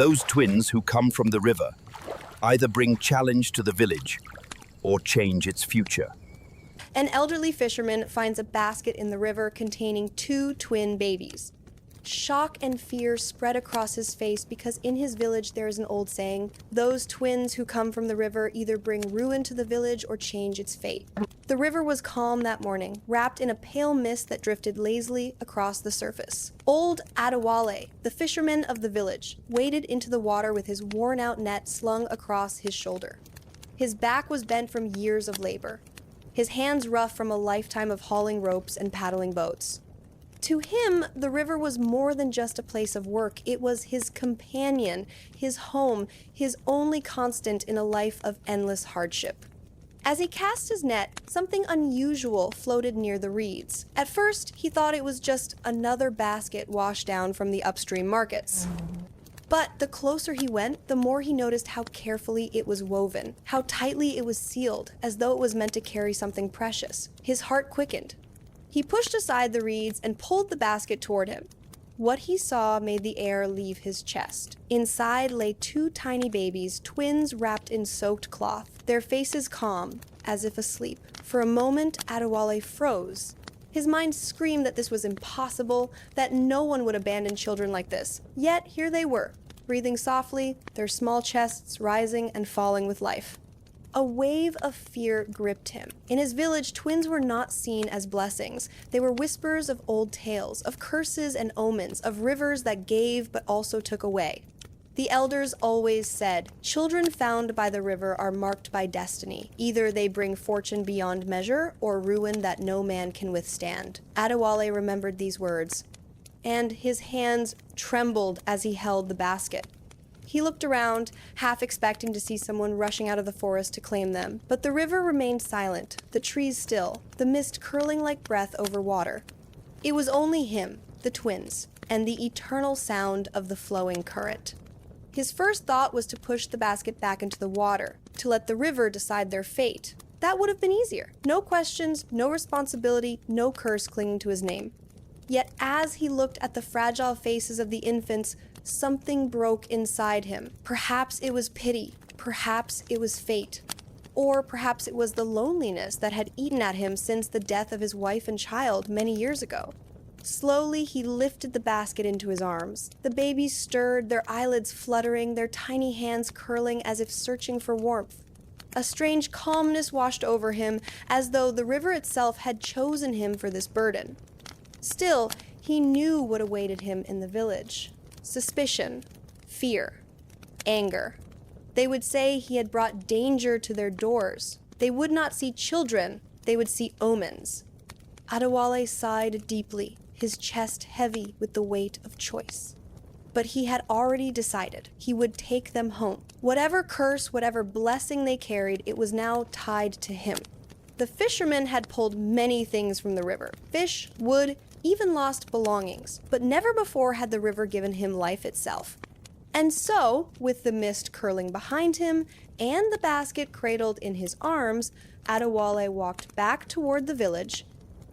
Those twins who come from the river either bring challenge to the village or change its future. An elderly fisherman finds a basket in the river containing 2 twin babies. Shock and fear spread across his face because in his village there is an old saying, those twins who come from the river either bring ruin to the village or change its fate. The river was calm that morning, wrapped in a pale mist that drifted lazily across the surface. Old Adewale, the fisherman of the village, waded into the water with his worn-out net slung across his shoulder. His back was bent from years of labor, his hands rough from a lifetime of hauling ropes and paddling boats. To him, the river was more than just a place of work. It was his companion, his home, his only constant in a life of endless hardship. As he cast his net, something unusual floated near the reeds. At first, he thought it was just another basket washed down from the upstream markets. But the closer he went, the more he noticed how carefully it was woven, how tightly it was sealed, as though it was meant to carry something precious. His heart quickened. He pushed aside the reeds and pulled the basket toward him. What he saw made the air leave his chest. Inside lay 2 tiny babies, twins wrapped in soaked cloth, their faces calm, as if asleep. For a moment, Adewale froze. His mind screamed that this was impossible, that no one would abandon children like this. Yet here they were, breathing softly, their small chests rising and falling with life. A wave of fear gripped him. In his village, twins were not seen as blessings. They were whispers of old tales, of curses and omens, of rivers that gave but also took away. The elders always said, children found by the river are marked by destiny. Either they bring fortune beyond measure or ruin that no man can withstand. Adewale remembered these words, and his hands trembled as he held the basket. He looked around, half expecting to see someone rushing out of the forest to claim them. But the river remained silent, the trees still, the mist curling like breath over water. It was only him, the twins, and the eternal sound of the flowing current. His first thought was to push the basket back into the water, to let the river decide their fate. That would have been easier. No questions, no responsibility, no curse clinging to his name. Yet as he looked at the fragile faces of the infants, something broke inside him. Perhaps it was pity, perhaps it was fate, or perhaps it was the loneliness that had eaten at him since the death of his wife and child many years ago. Slowly, he lifted the basket into his arms. The babies stirred, their eyelids fluttering, their tiny hands curling as if searching for warmth. A strange calmness washed over him, as though the river itself had chosen him for this burden. Still, he knew what awaited him in the village. Suspicion, fear, anger. They would say he had brought danger to their doors. They would not see children, they would see omens. Adewale sighed deeply, his chest heavy with the weight of choice. But he had already decided he would take them home. Whatever curse, whatever blessing they carried, it was now tied to him. The fisherman had pulled many things from the river: fish, wood, even lost belongings, but never before had the river given him life itself. And so, with the mist curling behind him and the basket cradled in his arms, Adewale walked back toward the village,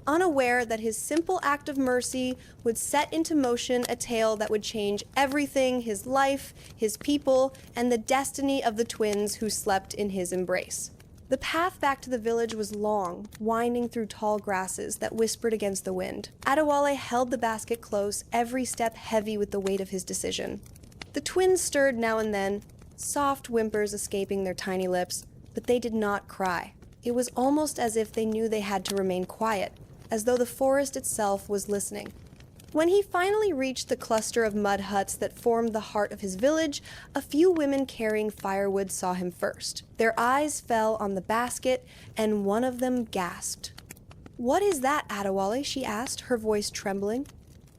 unaware that his simple act of mercy would set into motion a tale that would change everything: his life, his people, and the destiny of the twins who slept in his embrace. The path back to the village was long, winding through tall grasses that whispered against the wind. Adewale held the basket close, every step heavy with the weight of his decision. The twins stirred now and then, soft whimpers escaping their tiny lips, but they did not cry. It was almost as if they knew they had to remain quiet, as though the forest itself was listening. When he finally reached the cluster of mud huts that formed the heart of his village, a few women carrying firewood saw him first. Their eyes fell on the basket, and one of them gasped. "What is that, Adewale?" she asked, her voice trembling.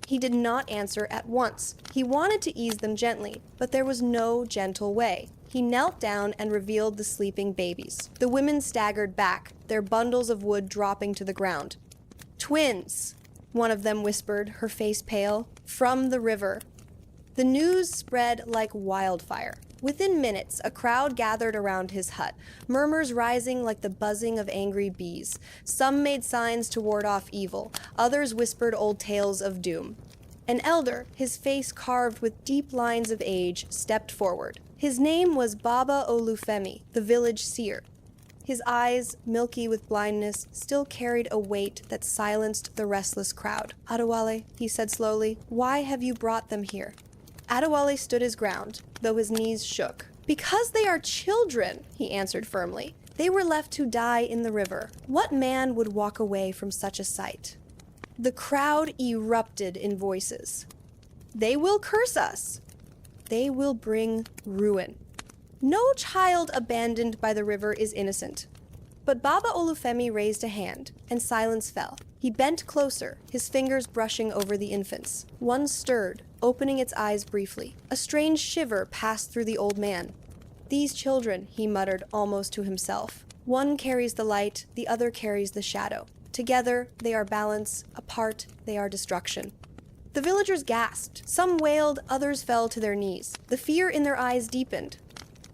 He did not answer at once. He wanted to ease them gently, but there was no gentle way. He knelt down and revealed the sleeping babies. The women staggered back, their bundles of wood dropping to the ground. "Twins," one of them whispered, her face pale, "from the river." The news spread like wildfire. Within minutes, a crowd gathered around his hut, murmurs rising like the buzzing of angry bees. Some made signs to ward off evil, others whispered old tales of doom. An elder, his face carved with deep lines of age, stepped forward. His name was Baba Olufemi, the village seer. His eyes, milky with blindness, still carried a weight that silenced the restless crowd. "Adewale," he said slowly, "why have you brought them here?" Adewale stood his ground, though his knees shook. "Because they are children," he answered firmly. "They were left to die in the river. What man would walk away from such a sight?" The crowd erupted in voices. "They will curse us. They will bring ruin. No child abandoned by the river is innocent." But Baba Olufemi raised a hand, and silence fell. He bent closer, his fingers brushing over the infants. One stirred, opening its eyes briefly. A strange shiver passed through the old man. "These children," he muttered almost to himself. "One carries the light, the other carries the shadow. Together, they are balance, apart, they are destruction." The villagers gasped. Some wailed, others fell to their knees. The fear in their eyes deepened.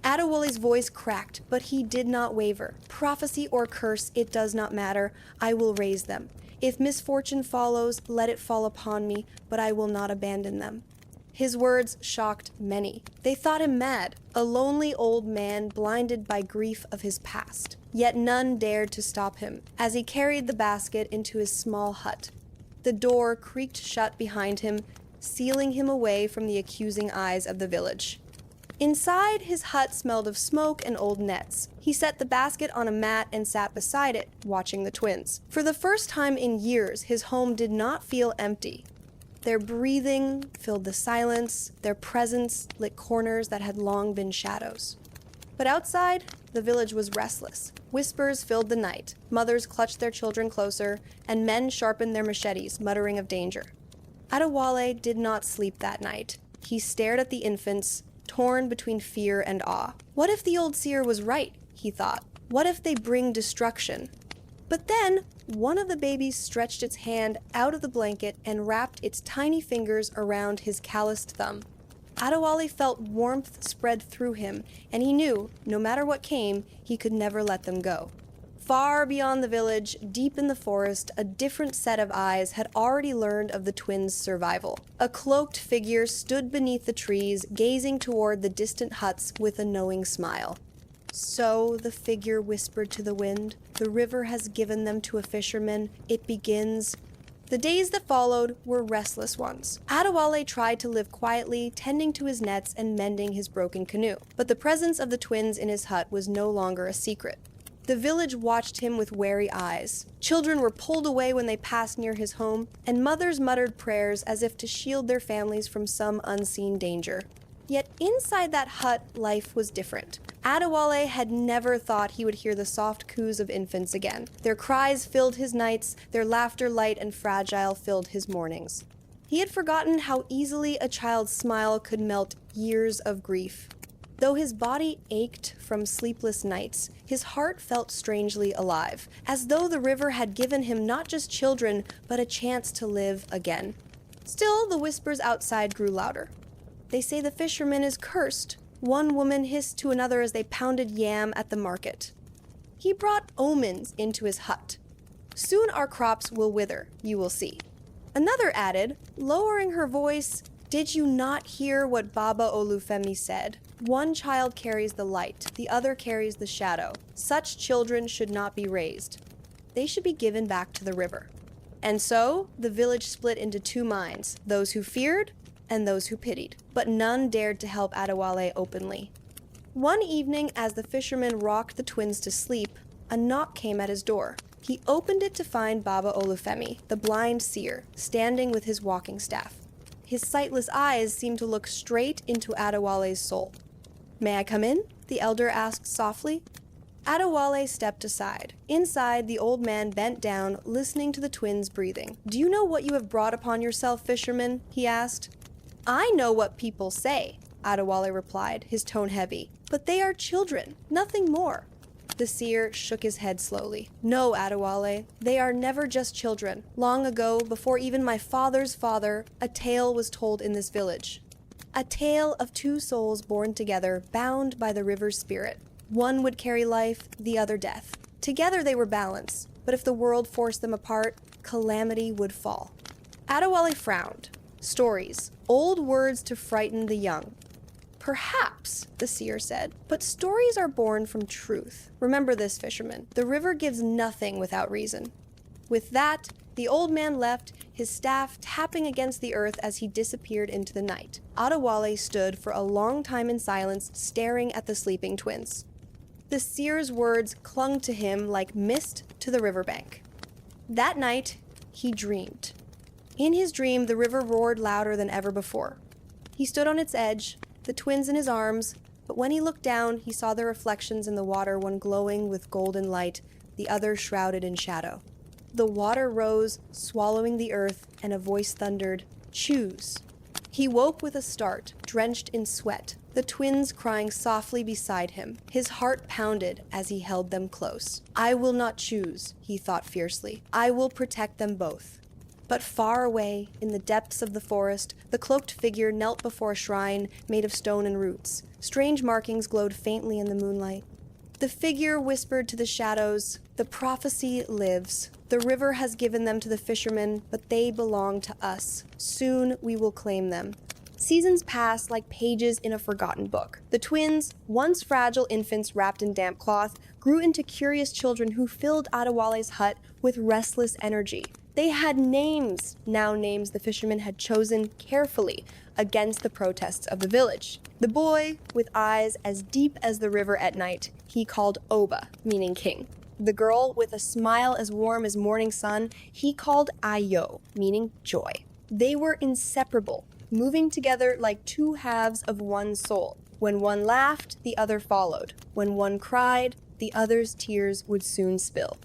Adewale's voice cracked, but he did not waver. "Prophecy or curse, it does not matter. I will raise them. If misfortune follows, let it fall upon me, but I will not abandon them." His words shocked many. They thought him mad, a lonely old man blinded by grief of his past. Yet none dared to stop him as he carried the basket into his small hut. The door creaked shut behind him, sealing him away from the accusing eyes of the village. Inside, his hut smelled of smoke and old nets. He set the basket on a mat and sat beside it, watching the twins. For the first time in years, his home did not feel empty. Their breathing filled the silence, their presence lit corners that had long been shadows. But outside, the village was restless. Whispers filled the night. Mothers clutched their children closer, and men sharpened their machetes, muttering of danger. Adewale did not sleep that night. He stared at the infants, torn between fear and awe. What if the old seer was right, he thought. What if they bring destruction? But then, one of the babies stretched its hand out of the blanket and wrapped its tiny fingers around his calloused thumb. Adewale felt warmth spread through him, and he knew, no matter what came, he could never let them go. Far beyond the village, deep in the forest, a different set of eyes had already learned of the twins' survival. A cloaked figure stood beneath the trees, gazing toward the distant huts with a knowing smile. "So," the figure whispered to the wind, "the river has given them to a fisherman. It begins." The days that followed were restless ones. Adewale tried to live quietly, tending to his nets and mending his broken canoe. But the presence of the twins in his hut was no longer a secret. The village watched him with wary eyes. Children were pulled away when they passed near his home, and mothers muttered prayers as if to shield their families from some unseen danger. Yet inside that hut, life was different. Adewale had never thought he would hear the soft coos of infants again. Their cries filled his nights, their laughter light and fragile filled his mornings. He had forgotten how easily a child's smile could melt years of grief. Though his body ached from sleepless nights, his heart felt strangely alive, as though the river had given him not just children, but a chance to live again. Still, the whispers outside grew louder. "They say the fisherman is cursed," one woman hissed to another as they pounded yam at the market. "He brought omens into his hut. Soon our crops will wither, you will see." Another added, lowering her voice, "Did you not hear what Baba Olufemi said? One child carries the light, the other carries the shadow. Such children should not be raised. They should be given back to the river." And so, the village split into two minds, those who feared and those who pitied. But none dared to help Adewale openly. One evening, as the fisherman rocked the twins to sleep, a knock came at his door. He opened it to find Baba Olufemi, the blind seer, standing with his walking staff. His sightless eyes seemed to look straight into Adewale's soul. "May I come in?" the elder asked softly. Adewale stepped aside. Inside, the old man bent down, listening to the twins' breathing. "Do you know what you have brought upon yourself, fisherman?" he asked. "I know what people say," Adewale replied, his tone heavy. "But they are children, nothing more." The seer shook his head slowly. "No, Adewale, they are never just children. Long ago, before even my father's father, a tale was told in this village. A tale of two souls born together, bound by the river's spirit. One would carry life, the other death. Together they were balanced, but if the world forced them apart, calamity would fall." Adewale frowned. Stories, old words to frighten the young. Perhaps, the seer said, but stories are born from truth. Remember this, fisherman. The river gives nothing without reason. With that, the old man left, his staff tapping against the earth as he disappeared into the night. Adewale stood for a long time in silence, staring at the sleeping twins. The seer's words clung to him like mist to the riverbank. That night, he dreamed. In his dream, the river roared louder than ever before. He stood on its edge, the twins in his arms, but when he looked down, he saw their reflections in the water, one glowing with golden light, the other shrouded in shadow. The water rose, swallowing the earth, and a voice thundered, "Choose." He woke with a start, drenched in sweat, the twins crying softly beside him. His heart pounded as he held them close. "I will not choose," he thought fiercely. "I will protect them both." But far away, in the depths of the forest, the cloaked figure knelt before a shrine made of stone and roots. Strange markings glowed faintly in the moonlight. The figure whispered to the shadows, "The prophecy lives. The river has given them to the fishermen, but they belong to us. Soon we will claim them." Seasons passed like pages in a forgotten book. The twins, once fragile infants wrapped in damp cloth, grew into curious children who filled Adewale's hut with restless energy. They had names, now names the fishermen had chosen carefully against the protests of the village. The boy, with eyes as deep as the river at night, he called Oba, meaning king. The girl, with a smile as warm as morning sun, he called Ayo, meaning joy. They were inseparable, moving together like two halves of one soul. When one laughed, the other followed. When one cried, the other's tears would soon spill.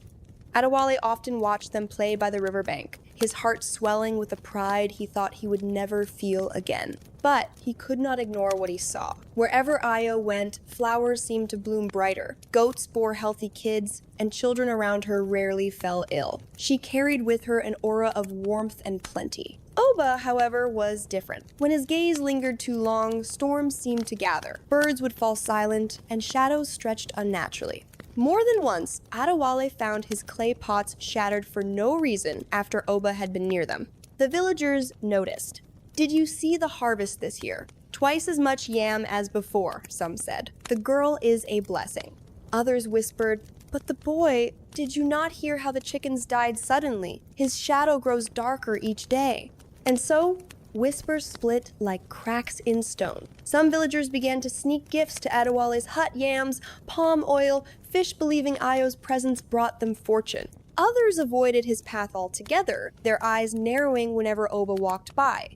Adewale often watched them play by the riverbank, his heart swelling with a pride he thought he would never feel again. But he could not ignore what he saw. Wherever Ayo went, flowers seemed to bloom brighter. Goats bore healthy kids, and children around her rarely fell ill. She carried with her an aura of warmth and plenty. Oba, however, was different. When his gaze lingered too long, storms seemed to gather. Birds would fall silent, and shadows stretched unnaturally. More than once, Adewale found his clay pots shattered for no reason after Oba had been near them. The villagers noticed. "Did you see the harvest this year? Twice as much yam as before," some said. "The girl is a blessing." Others whispered, "But the boy, did you not hear how the chickens died suddenly? His shadow grows darker each day." And so, whispers split like cracks in stone. Some villagers began to sneak gifts to Adewale's hut, yams, palm oil, fish believing Ayo's presence brought them fortune. Others avoided his path altogether, their eyes narrowing whenever Oba walked by.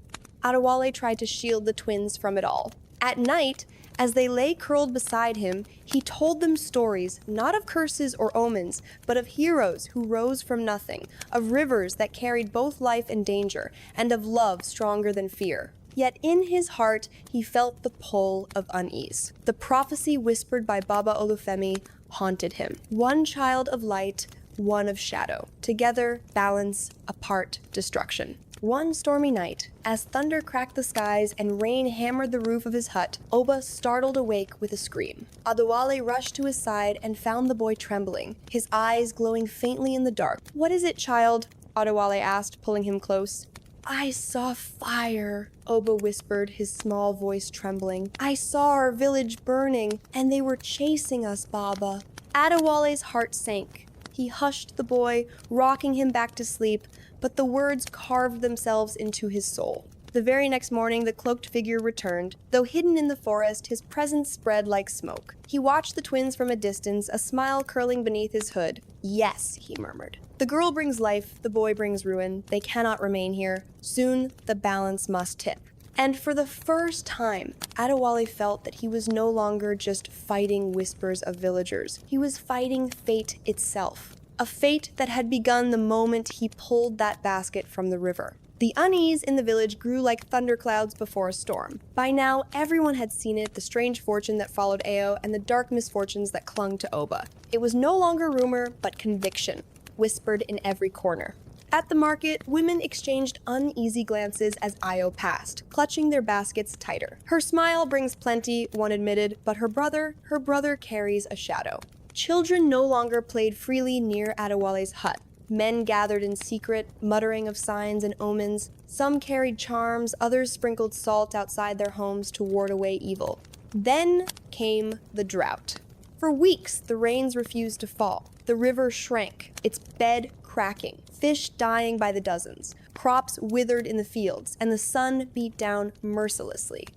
Adewale tried to shield the twins from it all. At night, as they lay curled beside him, he told them stories, not of curses or omens, but of heroes who rose from nothing, of rivers that carried both life and danger, and of love stronger than fear. Yet in his heart, he felt the pull of unease. The prophecy whispered by Baba Olufemi haunted him. One child of light, one of shadow. Together, balance, apart, destruction. One stormy night, as thunder cracked the skies and rain hammered the roof of his hut, Oba startled awake with a scream. Adewale rushed to his side and found the boy trembling, his eyes glowing faintly in the dark. "What is it, child?" Adewale asked, pulling him close. "I saw fire," Oba whispered, his small voice trembling. "I saw our village burning, and they were chasing us, Baba." Adewale's heart sank. He hushed the boy, rocking him back to sleep, but the words carved themselves into his soul. The very next morning, the cloaked figure returned. Though hidden in the forest, his presence spread like smoke. He watched the twins from a distance, a smile curling beneath his hood. "Yes," he murmured. "The girl brings life, the boy brings ruin. They cannot remain here. Soon, the balance must tip." And for the first time, Adewale felt that he was no longer just fighting whispers of villagers. He was fighting fate itself. A fate that had begun the moment he pulled that basket from the river. The unease in the village grew like thunderclouds before a storm. By now, everyone had seen it, the strange fortune that followed Ayo and the dark misfortunes that clung to Oba. It was no longer rumor, but conviction, whispered in every corner. At the market, women exchanged uneasy glances as Ayo passed, clutching their baskets tighter. "Her smile brings plenty," one admitted, "but her brother carries a shadow." Children no longer played freely near Adewale's hut. Men gathered in secret, muttering of signs and omens. Some carried charms, others sprinkled salt outside their homes to ward away evil. Then came the drought. For weeks, the rains refused to fall. The river shrank, its bed cracking, fish dying by the dozens, crops withered in the fields, and the sun beat down mercilessly.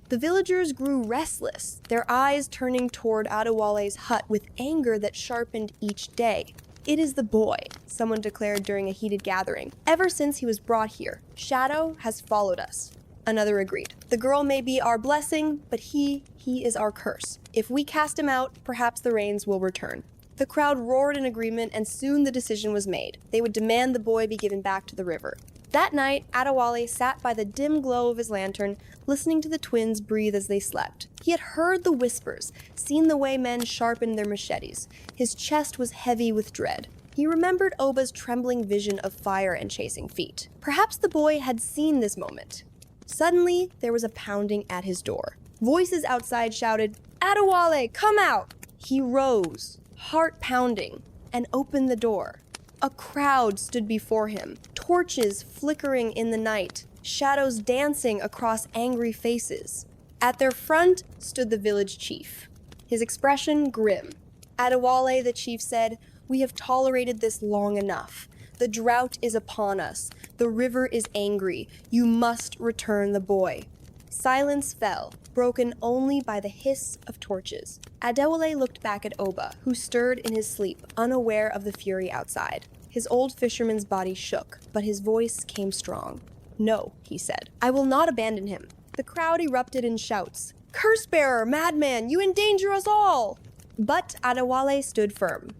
The villagers grew restless, their eyes turning toward Adewale's hut with anger that sharpened each day. "It is the boy," someone declared during a heated gathering. "Ever since he was brought here, Shadow has followed us." Another agreed. "The girl may be our blessing, but he is our curse. If we cast him out, perhaps the rains will return." The crowd roared in agreement, and soon the decision was made. They would demand the boy be given back to the river. That night, Adewale sat by the dim glow of his lantern, listening to the twins breathe as they slept. He had heard the whispers, seen the way men sharpened their machetes. His chest was heavy with dread. He remembered Oba's trembling vision of fire and chasing feet. Perhaps the boy had seen this moment. Suddenly, there was a pounding at his door. Voices outside shouted, "Adewale, come out!" He rose, heart pounding, and opened the door. A crowd stood before him, torches flickering in the night, shadows dancing across angry faces. At their front stood the village chief, his expression grim. "Adewale," the chief said, "we have tolerated this long enough. The drought is upon us. The river is angry. You must return the boy." Silence fell, broken only by the hiss of torches. Adewale looked back at Oba, who stirred in his sleep, unaware of the fury outside. His old fisherman's body shook, but his voice came strong. "No," he said, "I will not abandon him." The crowd erupted in shouts. "Curse-bearer, madman, you endanger us all!" But Adewale stood firm.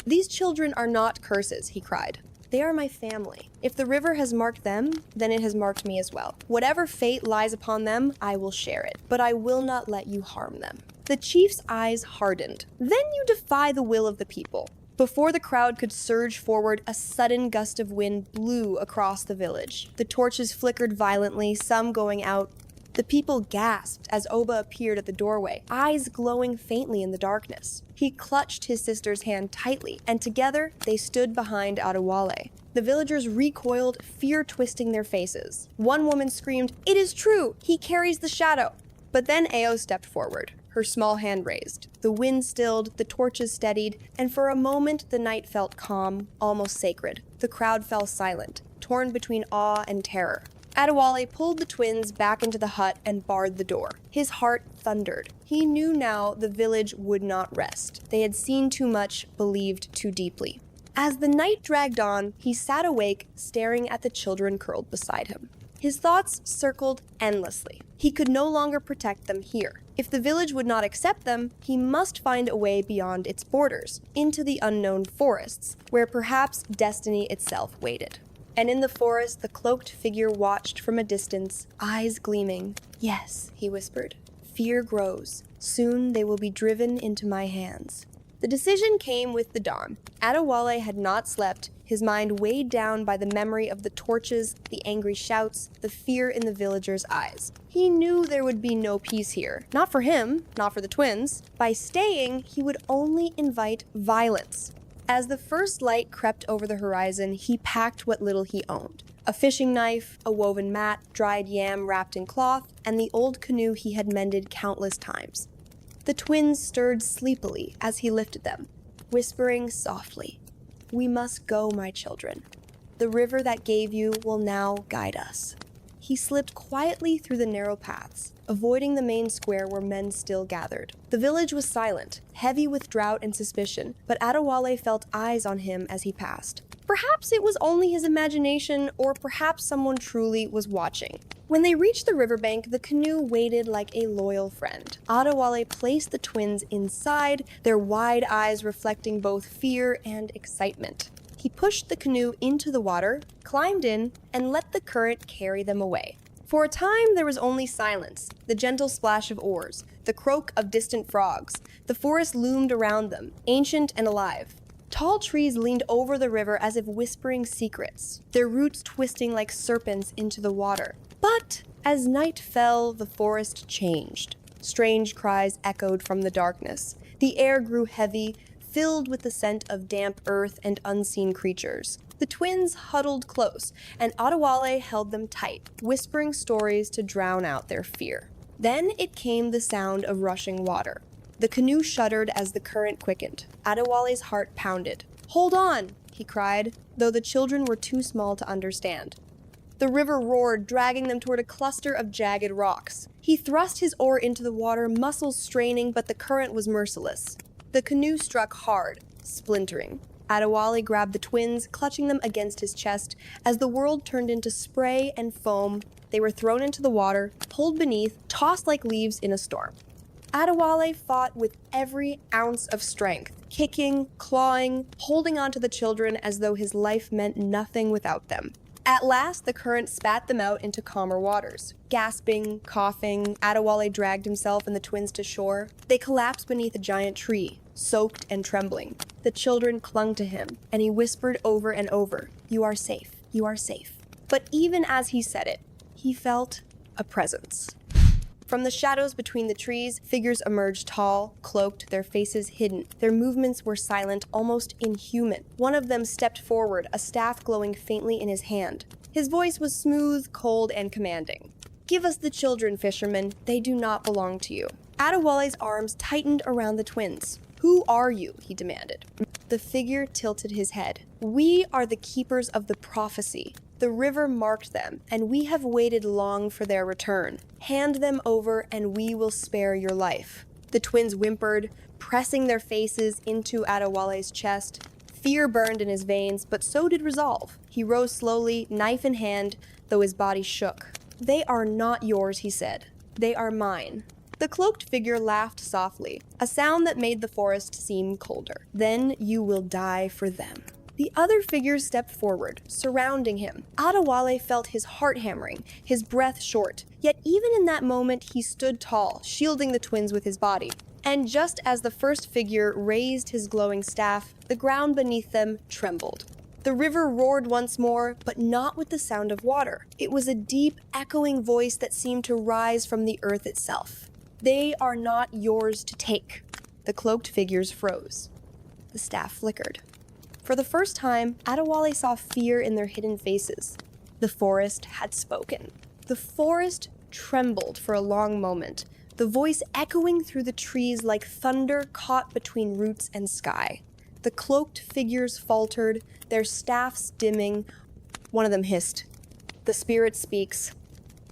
"These children are not curses," he cried. "They are my family. If the river has marked them, then it has marked me as well. Whatever fate lies upon them, I will share it, but I will not let you harm them." The chief's eyes hardened. "Then you defy the will of the people." Before the crowd could surge forward, a sudden gust of wind blew across the village. The torches flickered violently, some going out. The people gasped as Oba appeared at the doorway, eyes glowing faintly in the darkness. He clutched his sister's hand tightly, and together they stood behind Adewale. The villagers recoiled, fear twisting their faces. One woman screamed, "It is true! He carries the shadow!" But then Ao stepped forward, her small hand raised. The wind stilled, the torches steadied, and for a moment the night felt calm, almost sacred. The crowd fell silent, torn between awe and terror. Adewale pulled the twins back into the hut and barred the door. His heart thundered. He knew now the village would not rest. They had seen too much, believed too deeply. As the night dragged on, he sat awake, staring at the children curled beside him. His thoughts circled endlessly. He could no longer protect them here. If the village would not accept them, he must find a way beyond its borders, into the unknown forests, where perhaps destiny itself waited. And in the forest, the cloaked figure watched from a distance, eyes gleaming. "Yes," he whispered, "fear grows. Soon they will be driven into my hands." The decision came with the dawn. Adewale had not slept, his mind weighed down by the memory of the torches, the angry shouts, the fear in the villagers' eyes. He knew there would be no peace here. Not for him, not for the twins. By staying, he would only invite violence. As the first light crept over the horizon, he packed what little he owned. A fishing knife, a woven mat, dried yam wrapped in cloth, and the old canoe he had mended countless times. The twins stirred sleepily as he lifted them, whispering softly, "We must go, my children. The river that gave you will now guide us." He slipped quietly through the narrow paths, avoiding the main square where men still gathered. The village was silent, heavy with drought and suspicion, but Adewale felt eyes on him as he passed. Perhaps it was only his imagination, or perhaps someone truly was watching. When they reached the riverbank, the canoe waited like a loyal friend. Adewale placed the twins inside, their wide eyes reflecting both fear and excitement. He pushed the canoe into the water, climbed in, and let the current carry them away. For a time, there was only silence, the gentle splash of oars, the croak of distant frogs. The forest loomed around them, ancient and alive. Tall trees leaned over the river as if whispering secrets, their roots twisting like serpents into the water. But as night fell, the forest changed. Strange cries echoed from the darkness. The air grew heavy, filled with the scent of damp earth and unseen creatures. The twins huddled close, and Adewale held them tight, whispering stories to drown out their fear. Then it came the sound of rushing water. The canoe shuddered as the current quickened. Adewale's heart pounded. "Hold on!" he cried, though the children were too small to understand. The river roared, dragging them toward a cluster of jagged rocks. He thrust his oar into the water, muscles straining, but the current was merciless. The canoe struck hard, splintering. Adewale grabbed the twins, clutching them against his chest. As the world turned into spray and foam, they were thrown into the water, pulled beneath, tossed like leaves in a storm. Adewale fought with every ounce of strength, kicking, clawing, holding on to the children as though his life meant nothing without them. At last, the current spat them out into calmer waters. Gasping, coughing, Adewale dragged himself and the twins to shore. They collapsed beneath a giant tree, soaked and trembling. The children clung to him, and he whispered over and over, "You are safe, you are safe." But even as he said it, he felt a presence. From the shadows between the trees, figures emerged tall, cloaked, their faces hidden. Their movements were silent, almost inhuman. One of them stepped forward, a staff glowing faintly in his hand. His voice was smooth, cold, and commanding. "Give us the children, Fisherman. They do not belong to you." Adewale's arms tightened around the twins. "Who are you?" he demanded. The figure tilted his head. "We are the keepers of the prophecy. The river marked them, and we have waited long for their return. Hand them over, and we will spare your life." The twins whimpered, pressing their faces into Adewale's chest. Fear burned in his veins, but so did resolve. He rose slowly, knife in hand, though his body shook. "They are not yours," he said. "They are mine." The cloaked figure laughed softly, a sound that made the forest seem colder. "Then you will die for them." The other figures stepped forward, surrounding him. Adewale felt his heart hammering, his breath short. Yet even in that moment, he stood tall, shielding the twins with his body. And just as the first figure raised his glowing staff, the ground beneath them trembled. The river roared once more, but not with the sound of water. It was a deep, echoing voice that seemed to rise from the earth itself. "They are not yours to take." The cloaked figures froze. The staff flickered. For the first time, Adewale saw fear in their hidden faces. The forest had spoken. The forest trembled for a long moment, the voice echoing through the trees like thunder caught between roots and sky. The cloaked figures faltered, their staffs dimming. One of them hissed, "The spirit speaks.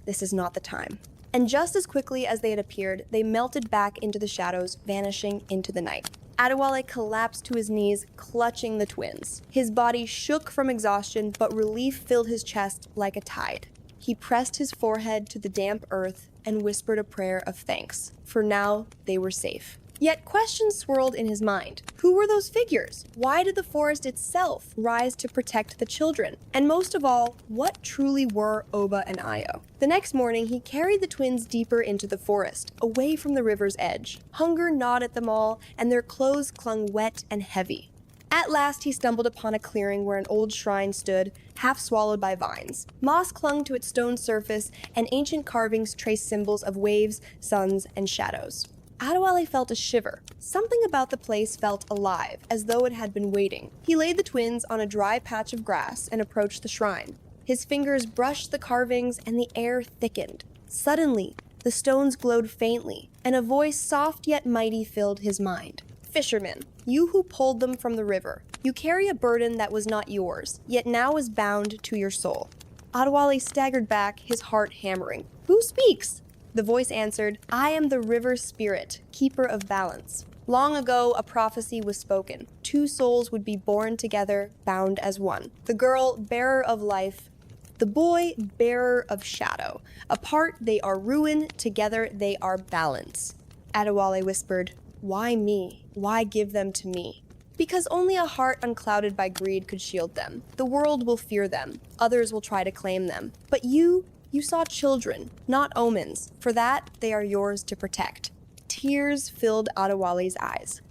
This is not the time." And just as quickly as they had appeared, they melted back into the shadows, vanishing into the night. Adewale collapsed to his knees, clutching the twins. His body shook from exhaustion, but relief filled his chest like a tide. He pressed his forehead to the damp earth and whispered a prayer of thanks, for now they were safe. Yet questions swirled in his mind. Who were those figures? Why did the forest itself rise to protect the children? And most of all, what truly were Oba and Io? The next morning, he carried the twins deeper into the forest, away from the river's edge. Hunger gnawed at them all, and their clothes clung wet and heavy. At last, he stumbled upon a clearing where an old shrine stood, half swallowed by vines. Moss clung to its stone surface, and ancient carvings traced symbols of waves, suns, and shadows. Adewale felt a shiver. Something about the place felt alive, as though it had been waiting. He laid the twins on a dry patch of grass and approached the shrine. His fingers brushed the carvings, and the air thickened. Suddenly, the stones glowed faintly, and a voice soft yet mighty filled his mind. "Fisherman, you who pulled them from the river, you carry a burden that was not yours, yet now is bound to your soul." Adewale staggered back, his heart hammering. "Who speaks?" The voice answered, "I am the river spirit, keeper of balance. Long ago, a prophecy was spoken. 2 souls would be born together, bound as one. The girl, bearer of life. The boy, bearer of shadow. Apart, they are ruin. Together, they are balance." Adewale whispered, "Why me? Why give them to me?" "Because only a heart unclouded by greed could shield them. The world will fear them. Others will try to claim them. But you saw children, not omens. For that, they are yours to protect." Tears filled Adewale's eyes.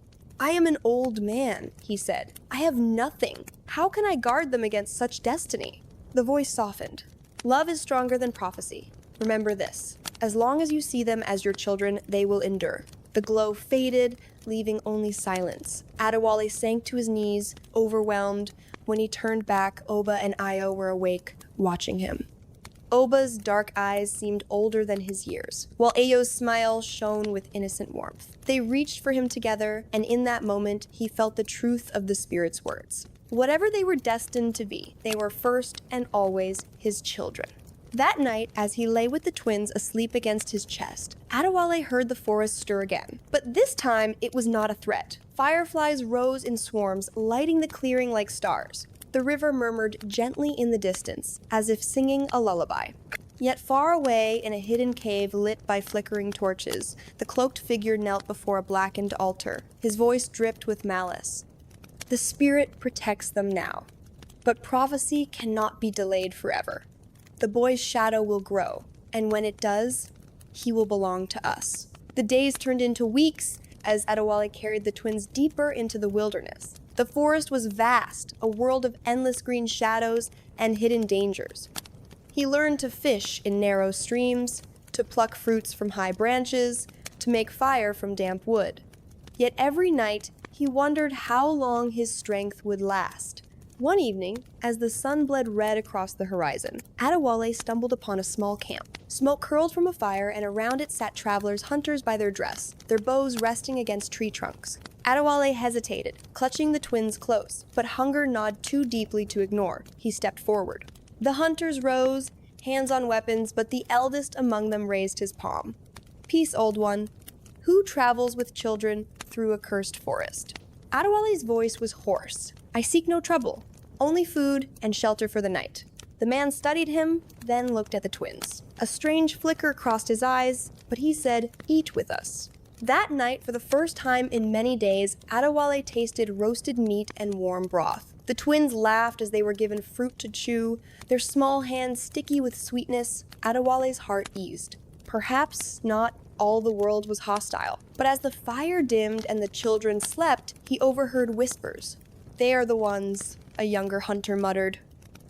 "I am an old man," he said. "I have nothing. How can I guard them against such destiny?" The voice softened. "Love is stronger than prophecy. Remember this. As long as you see them as your children, they will endure. The glow faded, leaving only silence. Adewale sank to his knees, overwhelmed. When he turned back, Oba and Ayo were awake, watching him. Oba's dark eyes seemed older than his years, while Ayo's smile shone with innocent warmth. They reached for him together, and in that moment, he felt the truth of the spirit's words. Whatever they were destined to be, they were first and always his children. That night, as he lay with the twins asleep against his chest, Adewale heard the forest stir again. But this time, it was not a threat. Fireflies rose in swarms, lighting the clearing like stars. The river murmured gently in the distance, as if singing a lullaby. Yet far away, in a hidden cave lit by flickering torches, the cloaked figure knelt before a blackened altar. His voice dripped with malice. The spirit protects them now, but prophecy cannot be delayed forever. The boy's shadow will grow, and when it does, he will belong to us. The days turned into weeks as Adewale carried the twins deeper into the wilderness. The forest was vast, a world of endless green shadows and hidden dangers. He learned to fish in narrow streams, to pluck fruits from high branches, to make fire from damp wood. Yet every night, he wondered how long his strength would last. One evening, as the sun bled red across the horizon, Adewale stumbled upon a small camp. Smoke curled from a fire, and around it sat travelers, hunters by their dress, their bows resting against tree trunks. Adewale hesitated, clutching the twins close, but hunger gnawed too deeply to ignore. He stepped forward. The hunters rose, hands on weapons, but the eldest among them raised his palm. "Peace, old one. Who travels with children through a cursed forest?" Adewale's voice was hoarse. "I seek no trouble, only food and shelter for the night." The man studied him, then looked at the twins. A strange flicker crossed his eyes, but he said, "Eat with us." That night, for the first time in many days, Adewale tasted roasted meat and warm broth. The twins laughed as they were given fruit to chew, their small hands sticky with sweetness. Adewale's heart eased. Perhaps not all the world was hostile, but as the fire dimmed and the children slept, he overheard whispers. "They are the ones," a younger hunter muttered.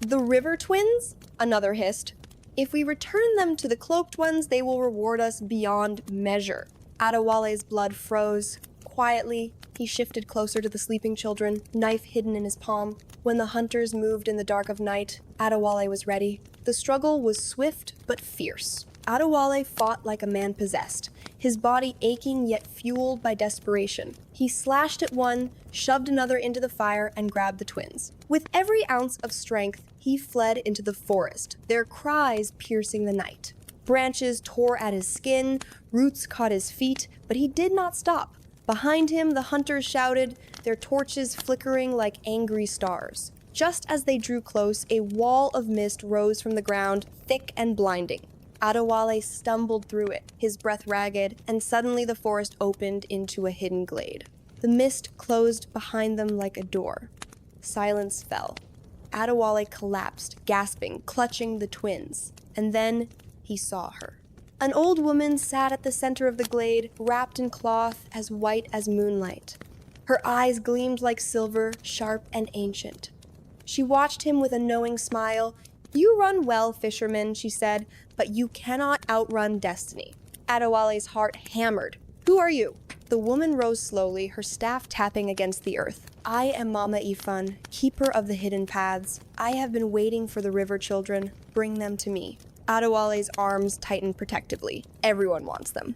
"The river twins?" another hissed. "If we return them to the cloaked ones, they will reward us beyond measure." Adewale's blood froze. Quietly, he shifted closer to the sleeping children, knife hidden in his palm. When the hunters moved in the dark of night, Adewale was ready. The struggle was swift but fierce. Adewale fought like a man possessed, his body aching yet fueled by desperation. He slashed at one, shoved another into the fire, and grabbed the twins. With every ounce of strength, he fled into the forest, their cries piercing the night. Branches tore at his skin, roots caught his feet, but he did not stop. Behind him, the hunters shouted, their torches flickering like angry stars. Just as they drew close, a wall of mist rose from the ground, thick and blinding. Adewale stumbled through it, his breath ragged, and suddenly the forest opened into a hidden glade. The mist closed behind them like a door. Silence fell. Adewale collapsed, gasping, clutching the twins. And then he saw her. An old woman sat at the center of the glade, wrapped in cloth as white as moonlight. Her eyes gleamed like silver, sharp and ancient. She watched him with a knowing smile. "You run well, Fisherman," she said, "but you cannot outrun destiny." Adewale's heart hammered. "Who are you?" The woman rose slowly, her staff tapping against the earth. "I am Mama Ifan, keeper of the hidden paths. I have been waiting for the river children. Bring them to me." Adewale's arms tightened protectively. "Everyone wants them.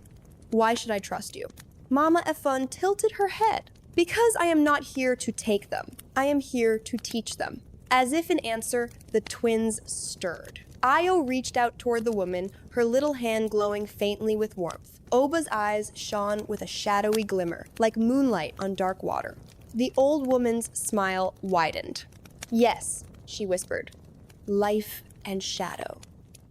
Why should I trust you?" Mama Ifan tilted her head. "Because I am not here to take them. I am here to teach them." As if in answer, the twins stirred. Ayo reached out toward the woman, her little hand glowing faintly with warmth. Oba's eyes shone with a shadowy glimmer, like moonlight on dark water. The old woman's smile widened. "Yes," she whispered. "Life and shadow.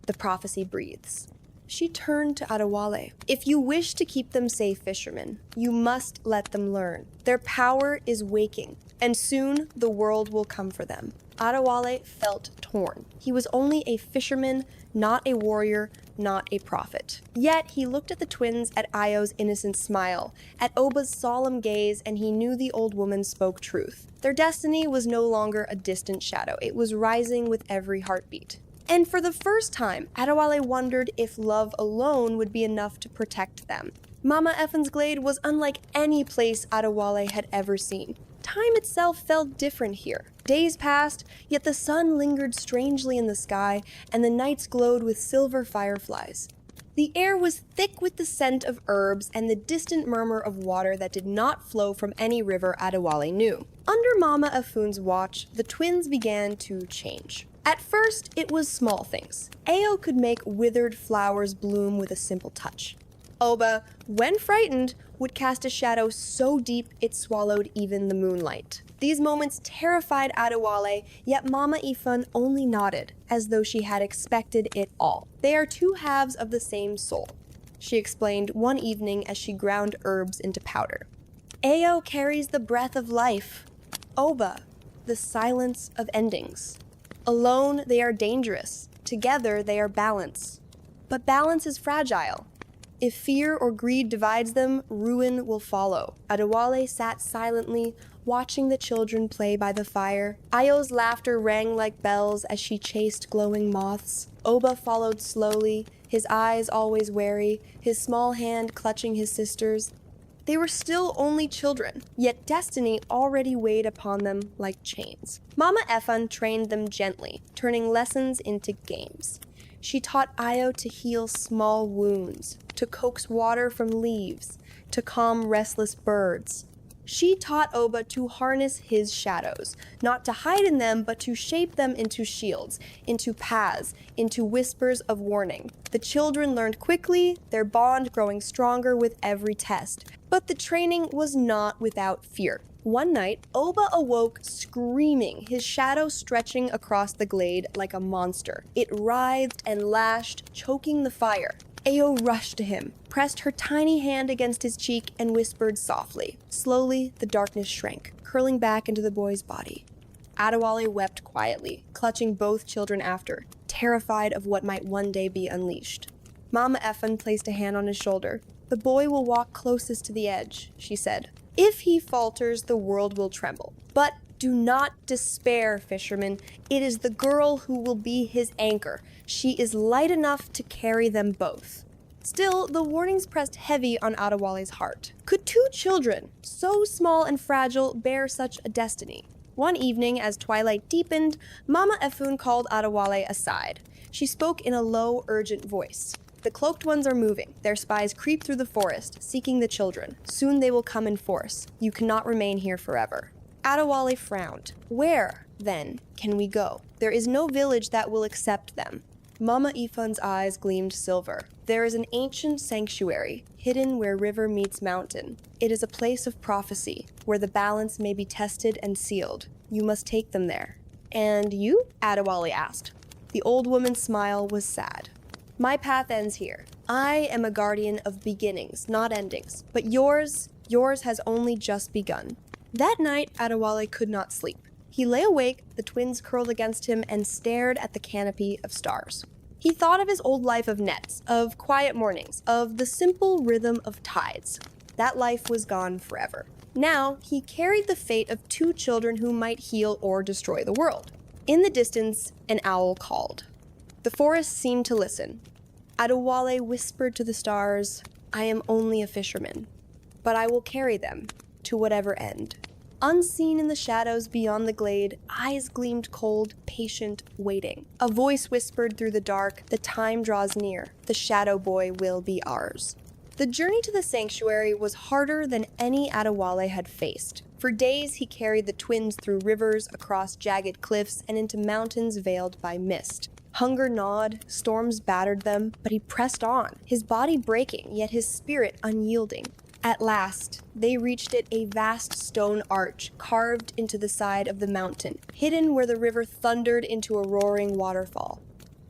The prophecy breathes." She turned to Adewale. "If you wish to keep them safe, Fisherman, you must let them learn. Their power is waking, and soon the world will come for them." Adewale felt torn. He was only a fisherman, not a warrior, not a prophet. Yet he looked at the twins, at Ayo's innocent smile, at Oba's solemn gaze, and he knew the old woman spoke truth. Their destiny was no longer a distant shadow. It was rising with every heartbeat. And for the first time, Adewale wondered if love alone would be enough to protect them. Mama Effen's glade was unlike any place Adewale had ever seen. Time itself felt different here. Days passed, yet the sun lingered strangely in the sky, and the nights glowed with silver fireflies. The air was thick with the scent of herbs and the distant murmur of water that did not flow from any river Adewale knew. Under Mama Efun's watch, the twins began to change. At first, it was small things. Ao could make withered flowers bloom with a simple touch. Oba, when frightened, would cast a shadow so deep it swallowed even the moonlight. These moments terrified Adewale, yet Mama Ifun only nodded, as though she had expected it all. They are two halves of the same soul, she explained one evening as she ground herbs into powder. Ao carries the breath of life. Oba, the silence of endings. Alone, they are dangerous. Together, they are balance. But balance is fragile. If fear or greed divides them, ruin will follow. Adewale sat silently, watching the children play by the fire. Ayo's laughter rang like bells as she chased glowing moths. Oba followed slowly, his eyes always wary, his small hand clutching his sister's. They were still only children, yet destiny already weighed upon them like chains. Mama Effan trained them gently, turning lessons into games. She taught Ayo to heal small wounds, to coax water from leaves, to calm restless birds. She taught Oba to harness his shadows, not to hide in them, but to shape them into shields, into paths, into whispers of warning. The children learned quickly, their bond growing stronger with every test. But the training was not without fear. One night, Oba awoke screaming, his shadow stretching across the glade like a monster. It writhed and lashed, choking the fire. Ao rushed to him, pressed her tiny hand against his cheek, and whispered softly. Slowly, the darkness shrank, curling back into the boy's body. Adewale wept quietly, clutching both children after, terrified of what might one day be unleashed. Mama Effan placed a hand on his shoulder. "The boy will walk closest to the edge," she said. "If he falters, the world will tremble. But do not despair, Fisherman. It is the girl who will be his anchor. She is light enough to carry them both." Still, the warnings pressed heavy on Adewale's heart. Could two children, so small and fragile, bear such a destiny? One evening, as twilight deepened, Mama Efun called Adewale aside. She spoke in a low, urgent voice. "The cloaked ones are moving. Their spies creep through the forest, seeking the children. Soon they will come in force. You cannot remain here forever." Adewale frowned. "Where, then, can we go? There is no village that will accept them." Mama Ifun's eyes gleamed silver. "There is an ancient sanctuary, hidden where river meets mountain. It is a place of prophecy, where the balance may be tested and sealed. You must take them there." "And you?" Adewale asked. The old woman's smile was sad. "My path ends here. I am a guardian of beginnings, not endings. But yours has only just begun." That night, Adewale could not sleep. He lay awake, the twins curled against him, and stared at the canopy of stars. He thought of his old life of nets, of quiet mornings, of the simple rhythm of tides. That life was gone forever. Now, he carried the fate of two children who might heal or destroy the world. In the distance, an owl called. The forest seemed to listen. Adewale whispered to the stars, "I am only a fisherman, but I will carry them to whatever end." Unseen in the shadows beyond the glade, eyes gleamed cold, patient, waiting. A voice whispered through the dark, "The time draws near. The shadow boy will be ours." The journey to the sanctuary was harder than any Adewale had faced. For days he carried the twins through rivers, across jagged cliffs, and into mountains veiled by mist. Hunger gnawed, storms battered them, but he pressed on, his body breaking, yet his spirit unyielding. At last, they reached it, a vast stone arch carved into the side of the mountain, hidden where the river thundered into a roaring waterfall.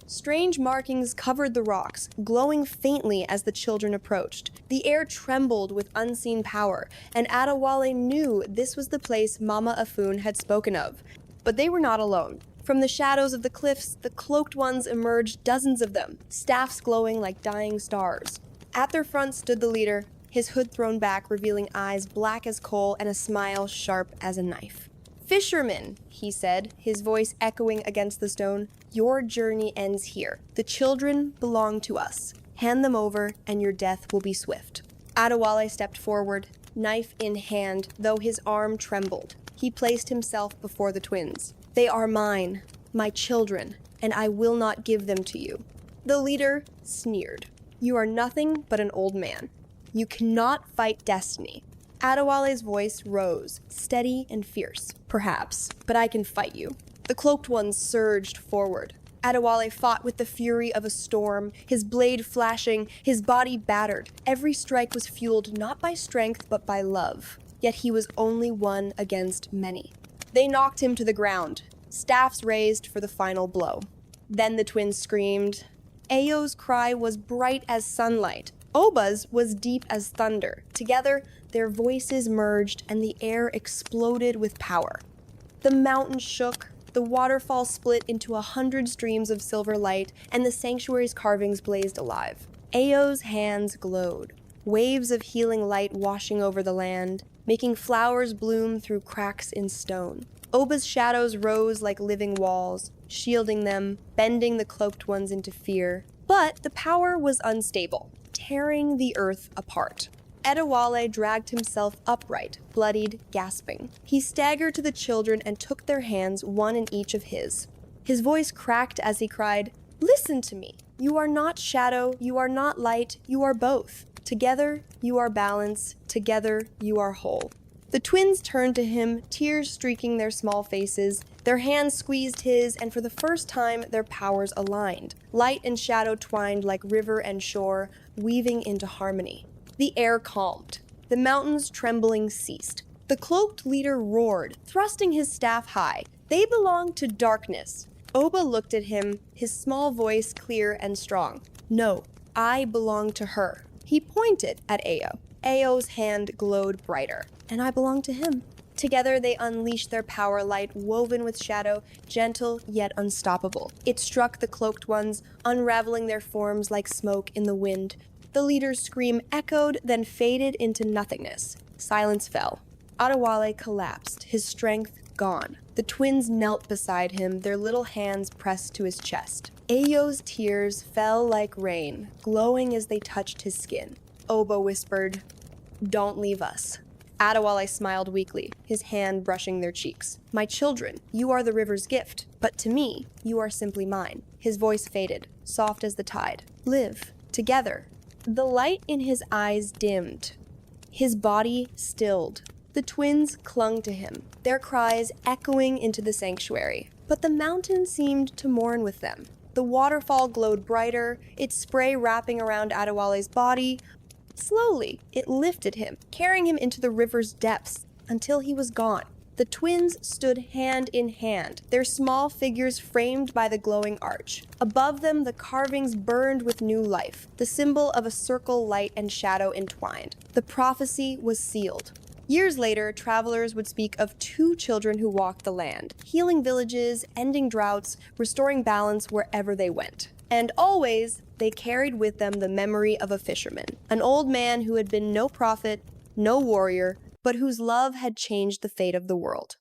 Strange markings covered the rocks, glowing faintly as the children approached. The air trembled with unseen power, and Adewale knew this was the place Mama Afun had spoken of. But they were not alone. From the shadows of the cliffs, the cloaked ones emerged, dozens of them, staffs glowing like dying stars. At their front stood the leader, his hood thrown back, revealing eyes black as coal and a smile sharp as a knife. "Fisherman," he said, his voice echoing against the stone, "your journey ends here. The children belong to us. Hand them over, and your death will be swift." Adewale stepped forward, knife in hand, though his arm trembled. He placed himself before the twins. "They are mine, my children, and I will not give them to you." The leader sneered. "You are nothing but an old man. You cannot fight destiny." Adewale's voice rose, steady and fierce. "Perhaps, but I can fight you." The cloaked ones surged forward. Adewale fought with the fury of a storm, his blade flashing, his body battered. Every strike was fueled not by strength but by love. Yet he was only one against many. They knocked him to the ground, staffs raised for the final blow. Then the twins screamed. Ayo's cry was bright as sunlight. Oba's was deep as thunder. Together, their voices merged and the air exploded with power. The mountain shook, the waterfall split into 100 streams of silver light, and the sanctuary's carvings blazed alive. Ayo's hands glowed, waves of healing light washing over the land, making flowers bloom through cracks in stone. Oba's shadows rose like living walls, shielding them, bending the cloaked ones into fear. But the power was unstable, tearing the earth apart. Adewale dragged himself upright, bloodied, gasping. He staggered to the children and took their hands, one in each of his. His voice cracked as he cried, "Listen to me. You are not shadow, you are not light, you are both. Together, you are balance. Together, you are whole." The twins turned to him, tears streaking their small faces. Their hands squeezed his, and for the first time, their powers aligned. Light and shadow twined like river and shore, weaving into harmony. The air calmed. The mountains trembling ceased. The cloaked leader roared, thrusting his staff high. They belonged to darkness. Oba looked at him, his small voice clear and strong. "No, I belong to her." He pointed at Ayo. Ayo's hand glowed brighter. "And I belong to him." Together they unleashed their power light, woven with shadow, gentle yet unstoppable. It struck the cloaked ones, unraveling their forms like smoke in the wind. The leader's scream echoed, then faded into nothingness. Silence fell. Adewale collapsed, his strength gone. The twins knelt beside him, their little hands pressed to his chest. Ayo's tears fell like rain, glowing as they touched his skin. Oba whispered, "Don't leave us." Adewale smiled weakly, his hand brushing their cheeks. "My children, you are the river's gift, but to me, you are simply mine." His voice faded, soft as the tide. "Live, together." The light in his eyes dimmed. His body stilled. The twins clung to him, their cries echoing into the sanctuary. But the mountain seemed to mourn with them. The waterfall glowed brighter, its spray wrapping around Adewale's body. Slowly, it lifted him, carrying him into the river's depths until he was gone. The twins stood hand in hand, their small figures framed by the glowing arch. Above them, the carvings burned with new life, the symbol of a circle, light and shadow entwined. The prophecy was sealed. Years later, travelers would speak of two children who walked the land, healing villages, ending droughts, restoring balance wherever they went. And always, they carried with them the memory of a fisherman, an old man who had been no prophet, no warrior, but whose love had changed the fate of the world.